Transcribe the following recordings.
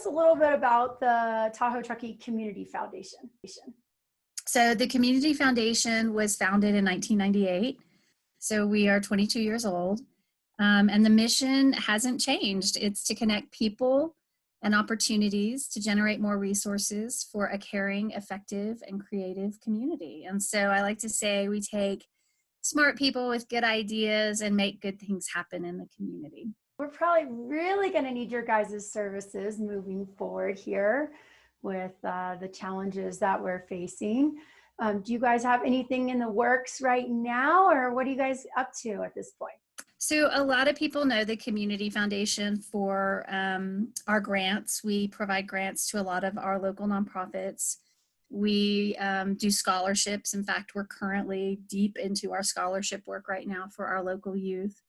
a little bit about the Tahoe Truckee Community Foundation. So the Community Foundation was founded in 1998. So we are 22 years old. And the mission hasn't changed. It's to connect people and opportunities to generate more resources for a caring, effective, and creative community. And so I like to say we take smart people with good ideas and make good things happen in the community. We're probably really going to need your guys' services moving forward here with the challenges that we're facing. Do you guys have anything in the works right now, or what are you guys up to at this point? So a lot of people know the Community Foundation for our grants. We provide grants to a lot of our local nonprofits. We do scholarships. In fact, we're currently deep into our scholarship work right now for our local youth.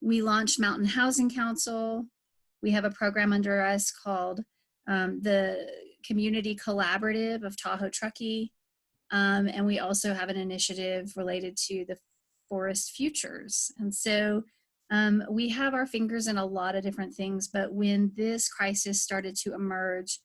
We launched Mountain Housing Council. We have a program under us called the Community Collaborative of Tahoe Truckee. And we also have an initiative related to the Forest Futures. And so we have our fingers in a lot of different things, but when this crisis started to emerge,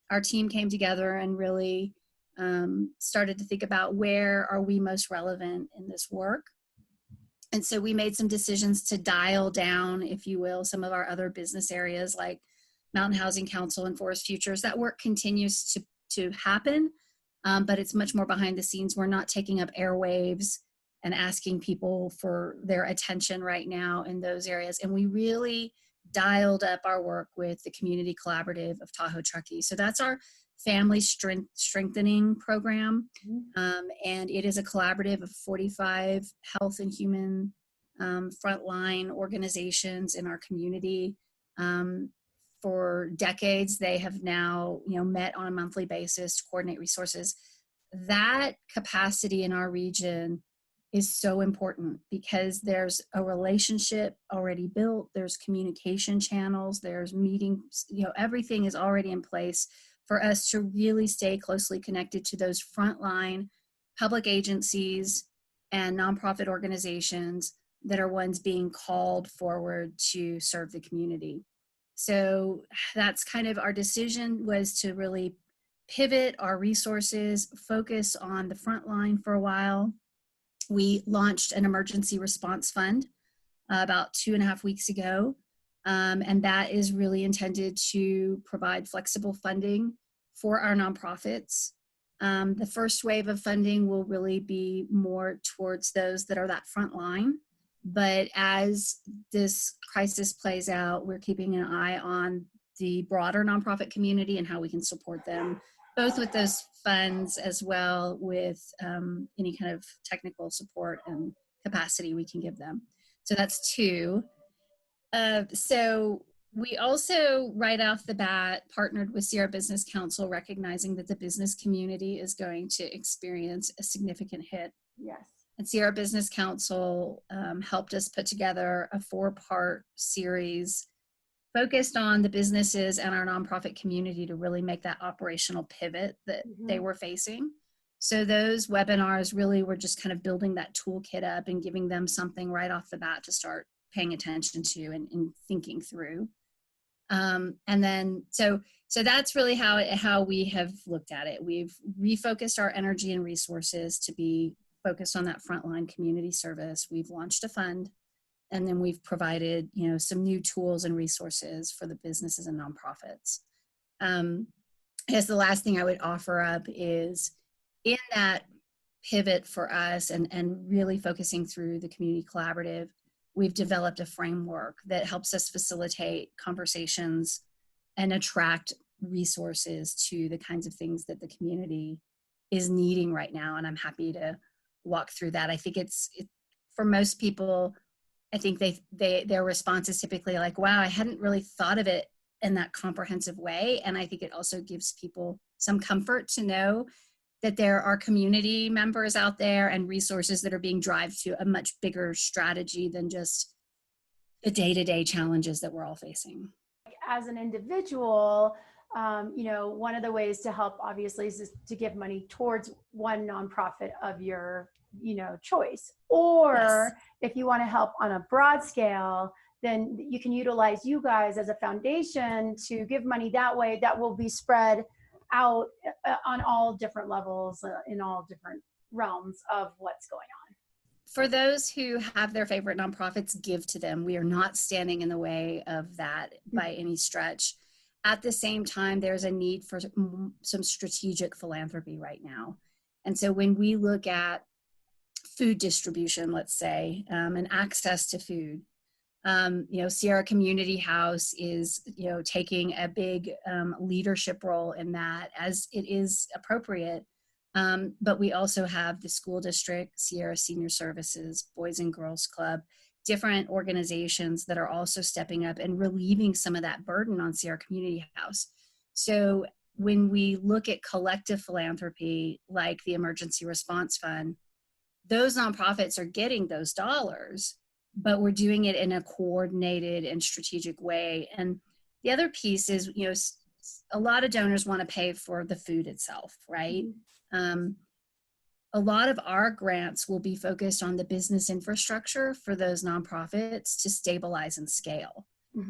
our team came together and really started to think about where are we most relevant in this work. And so we made some decisions to dial down, if you will, some of our other business areas like Mountain Housing Council and Forest Futures. That work continues to happen, but it's much more behind the scenes. We're not taking up airwaves and asking people for their attention right now in those areas. And we really dialed up our work with the Community Collaborative of Tahoe Truckee. So that's our family strengthening program. And it is a collaborative of 45 health and human frontline organizations in our community. For decades, they have now met on a monthly basis to coordinate resources. That capacity in our region is so important because there's a relationship already built, there's communication channels, there's meetings, everything is already in place for us to really stay closely connected to those frontline public agencies and nonprofit organizations that are ones being called forward to serve the community. So that's kind of our decision, was to really pivot our resources, focus on the front line for a while. We launched an emergency response fund about 2.5 weeks ago. And that is really intended to provide flexible funding for our nonprofits. The first wave of funding will really be more towards those that are that front line. But as this crisis plays out, we're keeping an eye on the broader nonprofit community and how we can support them, both with those funds as well with any kind of technical support and capacity we can give them. So that's two. So we also, right off the bat, partnered with Sierra Business Council, recognizing that the business community is going to experience a significant hit. Yes. And Sierra Business Council helped us put together a 4-part series focused on the businesses and our nonprofit community to really make that operational pivot that they were facing. So those webinars really were just kind of building that toolkit up and giving them something right off the bat to start paying attention to and thinking through. And then, so that's really how we have looked at it. We've refocused our energy and resources to be focused on that frontline community service. We've launched a fund, and then we've provided, some new tools and resources for the businesses and nonprofits. I guess the last thing I would offer up is in that pivot for us and really focusing through the community collaborative, we've developed a framework that helps us facilitate conversations and attract resources to the kinds of things that the community is needing right now. And I'm happy to walk through that. I think it's for most people, I think their response is typically like, wow, I hadn't really thought of it in that comprehensive way. And I think it also gives people some comfort to know that there are community members out there and resources that are being driven to a much bigger strategy than just the day-to-day challenges that we're all facing. As an individual, one of the ways to help obviously is to give money towards one nonprofit of your choice, or if you want to help on a broad scale, then you can utilize you guys as a foundation to give money that way that will be spread out on all different levels, in all different realms of what's going on. For those who have their favorite nonprofits, give to them. We are not standing in the way of that by any stretch. At the same time, there's a need for some strategic philanthropy right now. And so when we look at food distribution, let's say, and access to food, Sierra Community House is, taking a big leadership role in that, as it is appropriate. But we also have the school district, Sierra Senior Services, Boys and Girls Club, different organizations that are also stepping up and relieving some of that burden on Sierra Community House. So when we look at collective philanthropy, like the Emergency Response Fund, those nonprofits are getting those dollars, but we're doing it in a coordinated and strategic way. And the other piece is, a lot of donors want to pay for the food itself, right? A lot of our grants will be focused on the business infrastructure for those nonprofits to stabilize and scale,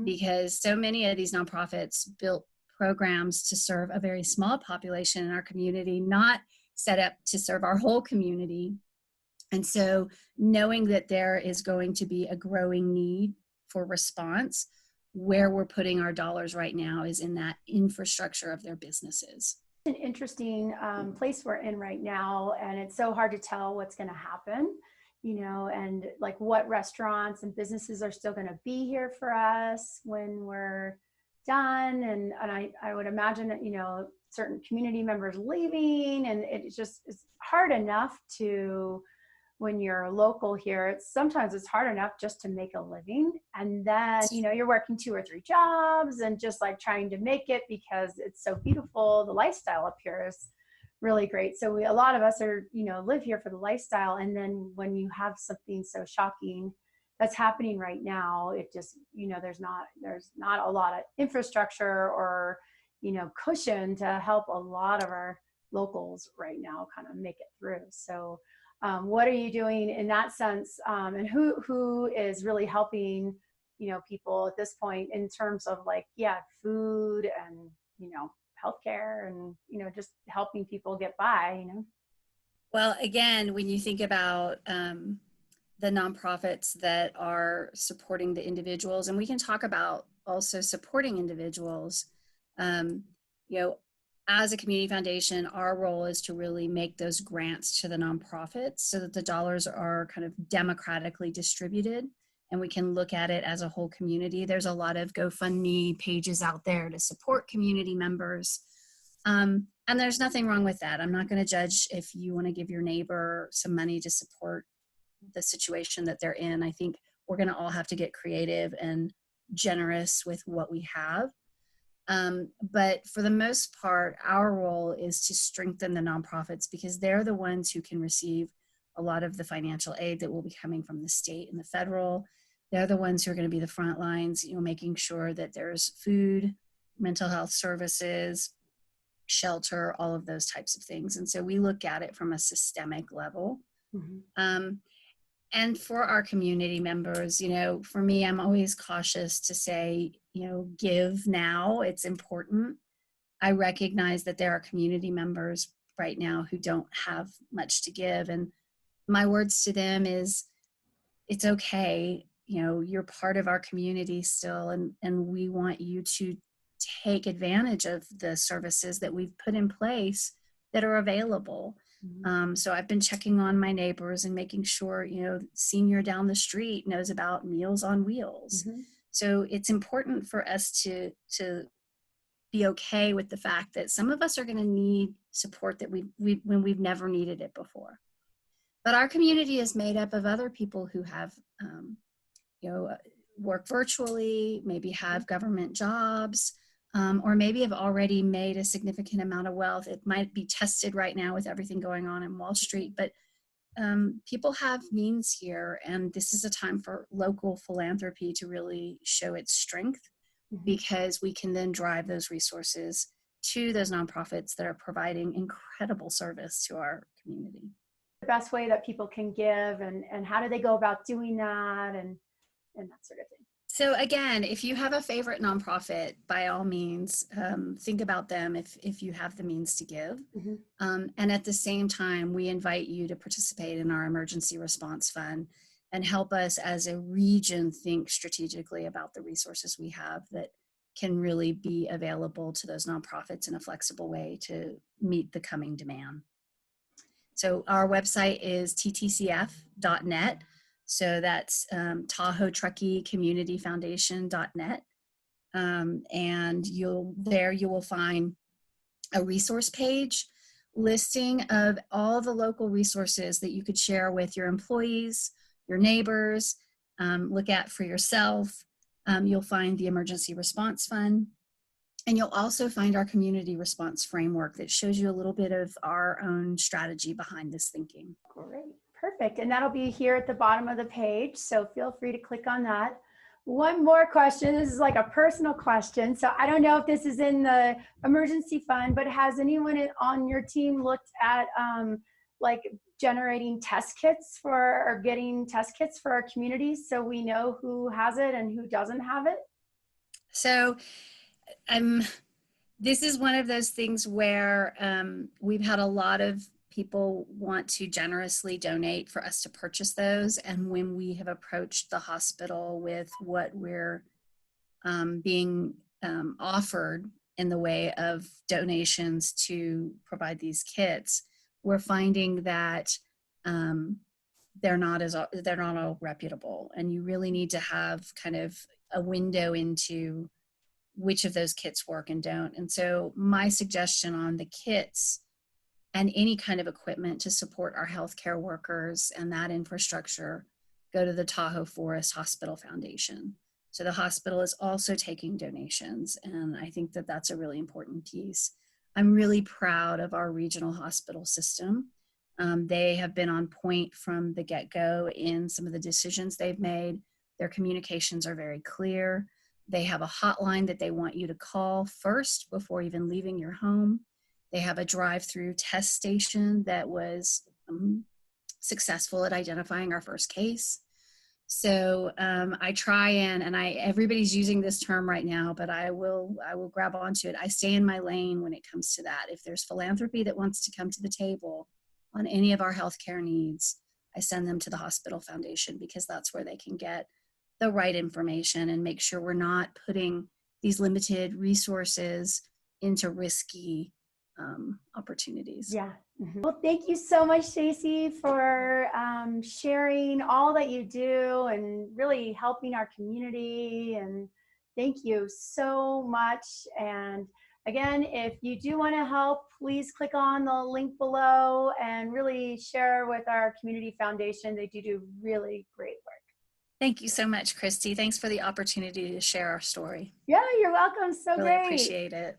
because so many of these nonprofits built programs to serve a very small population in our community, not set up to serve our whole community. And so knowing that there is going to be a growing need for response, where we're putting our dollars right now is in that infrastructure of their businesses. An interesting place we're in right now, and it's so hard to tell what's going to happen, and like what restaurants and businesses are still going to be here for us when we're done. And I would imagine that, certain community members leaving, and it's hard enough to, when you're local here, sometimes it's hard enough just to make a living. And then, you're working 2 or 3 jobs and just like trying to make it because it's so beautiful. The lifestyle up here is really great. So a lot of us are, live here for the lifestyle. And then when you have something so shocking that's happening right now, it just, there's not a lot of infrastructure or, cushion to help a lot of our locals right now kind of make it through. So what are you doing in that sense? And who is really helping, people at this point in terms of food and, healthcare and, just helping people get by, Well, again, when you think about the nonprofits that are supporting the individuals, and we can talk about also supporting individuals, as a community foundation, our role is to really make those grants to the nonprofits so that the dollars are kind of democratically distributed and we can look at it as a whole community. There's a lot of GoFundMe pages out there to support community members. And there's nothing wrong with that. I'm not going to judge if you want to give your neighbor some money to support the situation that they're in. I think we're going to all have to get creative and generous with what we have. But for the most part, our role is to strengthen the nonprofits because they're the ones who can receive a lot of the financial aid that will be coming from the state and the federal. They're the ones who are going to be the front lines, making sure that there's food, mental health services, shelter, all of those types of things. And so we look at it from a systemic level. And for our community members, for me, I'm always cautious to say, give now, it's important. I recognize that there are community members right now who don't have much to give. And my words to them is, it's okay. You're part of our community still. And we want you to take advantage of the services that we've put in place that are available. So I've been checking on my neighbors and making sure, senior down the street knows about Meals on Wheels. So it's important for us to be okay with the fact that some of us are going to need support that when we've never needed it before. But our community is made up of other people who have, work virtually, maybe have government jobs, or maybe have already made a significant amount of wealth. It might be tested right now with everything going on in Wall Street, but people have means here, and this is a time for local philanthropy to really show its strength because we can then drive those resources to those nonprofits that are providing incredible service to our community. The best way that people can give and how do they go about doing that and that sort of thing. So again, if you have a favorite nonprofit, by all means, think about them if you have the means to give. Mhm. And at the same time, we invite you to participate in our emergency response fund and help us as a region think strategically about the resources we have that can really be available to those nonprofits in a flexible way to meet the coming demand. So our website is ttcf.net. So that's Tahoe Truckee Community Foundation.net. And you will find a resource page listing of all the local resources that you could share with your employees, your neighbors, look at for yourself. You'll find the Emergency Response Fund. And you'll also find our community response framework that shows you a little bit of our own strategy behind this thinking. Great, perfect. And that'll be here at the bottom of the page. So feel free to click on that. One more question. This is like a personal question. So I don't know if this is in the emergency fund, but has anyone on your team looked at like generating test kits or getting test kits for our communities so we know who has it and who doesn't have it? So this is one of those things where we've had a lot of people want to generously donate for us to purchase those. And when we have approached the hospital with what we're being offered in the way of donations to provide these kits, we're finding that they're not all reputable, and you really need to have kind of a window into which of those kits work and don't. And so my suggestion on the kits and any kind of equipment to support our healthcare workers and that infrastructure go to the Tahoe Forest Hospital Foundation. So the hospital is also taking donations, and I think that that's a really important piece. I'm really proud of our regional hospital system. They have been on point from the get-go in some of the decisions they've made. Their communications are very clear. They have a hotline that they want you to call first before even leaving your home. They have a drive-through test station that was successful at identifying our first case. So I try and everybody's using this term right now, but I will grab onto it. I stay in my lane when it comes to that. If there's philanthropy that wants to come to the table on any of our healthcare needs, I send them to the Hospital Foundation, because that's where they can get the right information and make sure we're not putting these limited resources into risky opportunities. Yeah. Mm-hmm. Well, thank you so much, Stacy, for sharing all that you do and really helping our community. And thank you so much. And again, if you do want to help, please click on the link below and really share with our community foundation. They do really great work. Thank you so much, Christy. Thanks for the opportunity to share our story. Yeah, you're welcome. So really great. Appreciate it.